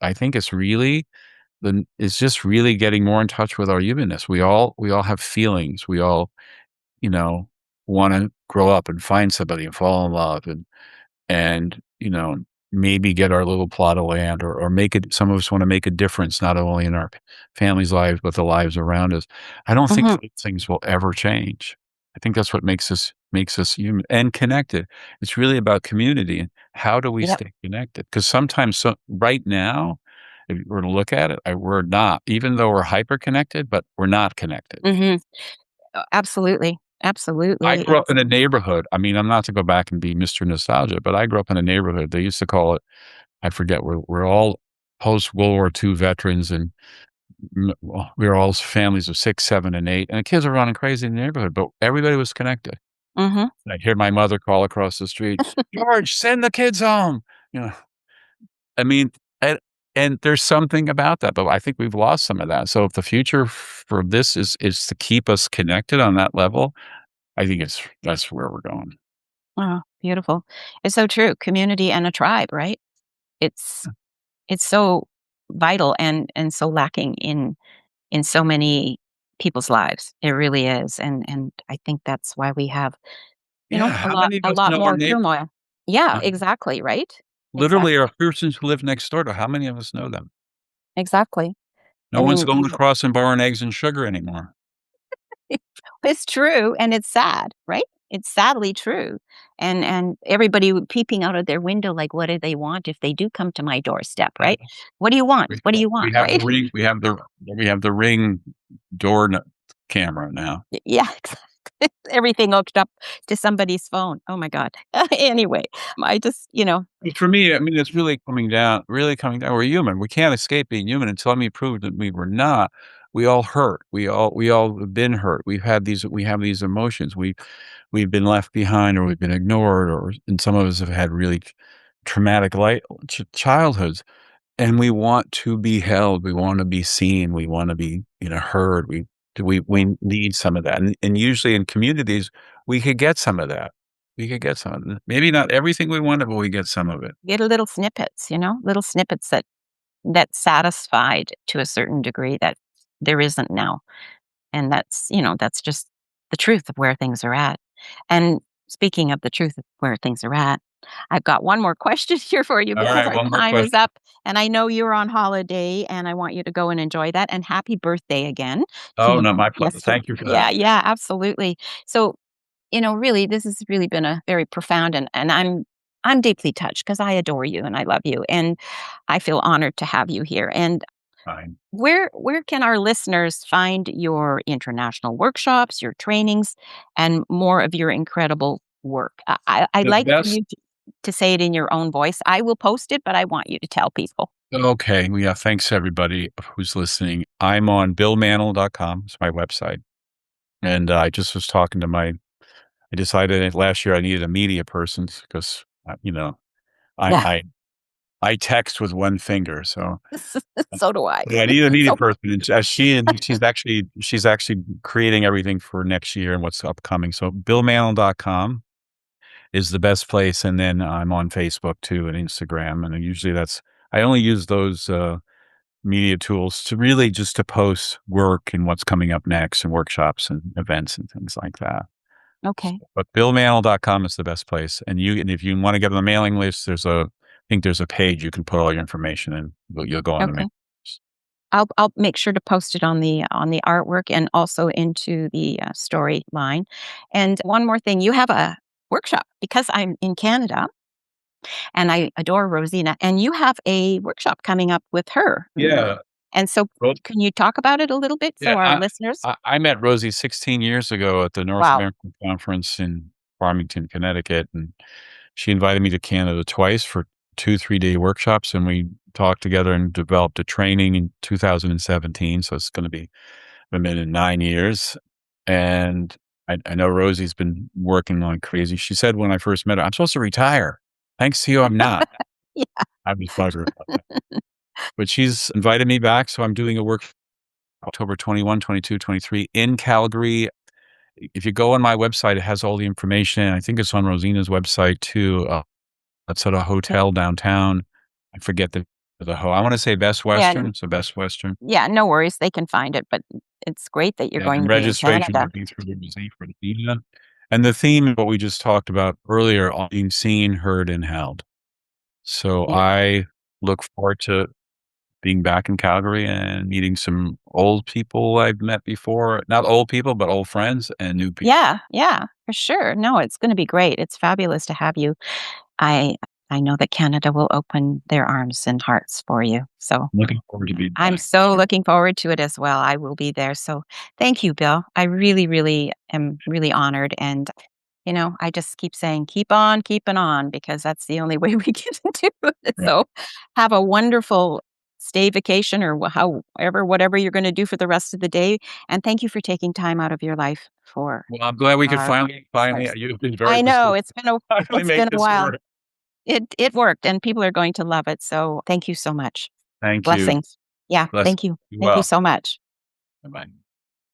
I think it's just really getting more in touch with our humanness. We all have feelings. We all, you know, want to grow up and find somebody and fall in love, and maybe get our little plot of land, or make it. Some of us want to make a difference, not only in our families' lives, but the lives around us. I don't think Mhm. those things will ever change. I think that's what makes us human and connected. It's really about community, and how do we Yep. stay connected? Because sometimes, right now, if you were to look at it, we're not, even though we're hyper connected, but we're not connected. Mhm. Absolutely. I Absolutely. grew up It's in a neighborhood. I mean, I'm not to go back and be Mr. Nostalgia, but I grew up in a neighborhood. They used to call it, I forget, we're all post World War II veterans, and well, we were all families of 6, 7, and 8, and the kids were running crazy in the neighborhood, but everybody was connected. Mhm. I'd hear my mother call across the street, "George, send the kids home." You know, I mean, and there's something about that, but I think we've lost some of that. So if the future for this is to keep us connected on that level, I think that's where we're going. Oh, beautiful. It's so true. Community and a tribe, right? It's it's so vital and so lacking in so many people's lives. It really is, and I think that's why we have Yeah, how many of a us lot know our more neighbors? turmoil. Yeah, exactly, right? Literally, our Exactly, persons who live next door to how many of us know them? exactly. No I one's mean, going you across and borrowing eggs and sugar anymore. it's true, and it's sad, right? It's sadly true, and everybody peeping out of their window like, what do they want if they do come to my doorstep, Yeah. right? What do you want? What do you We want, have the right? Ring we have the Ring door camera now. Yeah, everything hooked up to somebody's phone. Oh my god. Anyway, I just, And for me, I mean, it's really coming down. We're human. We can't escape being human until we prove that we were not. We all hurt. We all have been hurt. We have these emotions. We've been left behind or we've been ignored and some of us have had really traumatic childhoods. And we want to be held, we wanna be seen, we wanna be, heard, yeah, we need some of that, and usually in communities, we could get some of that. We could get some of it. Maybe not everything we wanted, but we get some of it. get a little snippets, little snippets that satisfied to a certain degree that there isn't now. And that's just the truth of where things are at. And speaking of the truth of where things are at, I've got one more question here for you because Alright, our one more time is question. up. And I know you're on holiday and I want you to go and enjoy that. And happy birthday again to Oh, you no, my pleasure. yesterday. Thank you for Yeah, that. yeah, absolutely. So, really, this has really been a very profound and I'm deeply touched because I adore you and I love you. And I feel honored to have you here. And Fine. where can our listeners find your international workshops, your trainings, and more of your incredible work? I'd The like for best you to say it in your own voice. I will post it, but I want you to tell people. Okay, well, yeah, thanks everybody who's listening. I'm on billmantle.com, it's my website, and I just was talking to I decided that last year I needed a media person because, I Yeah, I I text with one finger, so so do I. yeah, I need a media So person, and she's actually creating everything for next year and what's upcoming. So billmantle.com is the best place, and then I'm on Facebook too and Instagram, and usually I only use those media tools to really just to post work and what's coming up next and workshops and events and things like that. okay, But billmantle.com is the best place, and if you wanna get on the mailing list, I think there's a page you can put all your information in, you'll go on the mailing okay. list. I'll make sure to post it on the artwork and also into the storyline. And one more thing, you have a workshop because I'm in Canada. And I adore Rosina, and you have a workshop coming up with her. Yeah, And so Ro can you talk about it a little bit yeah, so our listeners. I met Rosie 16 years ago at the North Wow. American Conference in Farmington, Connecticut, and she invited me to Canada twice for 2 3-day workshops, and we talked together and developed a training in 2017, so it's gonna be been in 9 years, and I know Rosie's been working like crazy. She said when I first met her, "I'm supposed to retire. Thanks to you, I'm not." Yeah. I was buggered about that. But she's invited me back, so I'm doing a work October 21, 22, 23 in Calgary. If you go on my website, it has all the information. I think it's on Rosina's website too. It's at a Okay. hotel downtown. I forget I wanna say Best Yeah, Western. It's a Best Western. yeah, no worries, they can find it, but it's great that you're Yeah, going and to be in registration Canada. would be through the museum for the media. And the theme of what we just talked about earlier, on being seen, heard, and held. So Yeah. I look forward to being back in Calgary and meeting some old people I've met before. Not old people, but old friends and new people. Yeah, yeah, for sure. No, it's gonna be great. It's fabulous to have you. I I know that Canada will open their arms and hearts for you. So Looking forward to being I'm back. so looking forward to it as well. I will be there. So thank you, Bill. I really, really am really honored. And, I just keep saying, keep on keeping on because that's the only way we can do it. Yeah. So have a wonderful stay vacation or however, whatever you're going to do for the rest of the day. And thank you for taking time out of your life for Well, I'm glad we could our finally lives. you've been very I know persistent. Finally it's been make a this while. work. It worked and people are going to love it. So thank you so much. Thank you. Blessings. Yeah, Bless thank you. you Thank you well. so much. Bye-bye.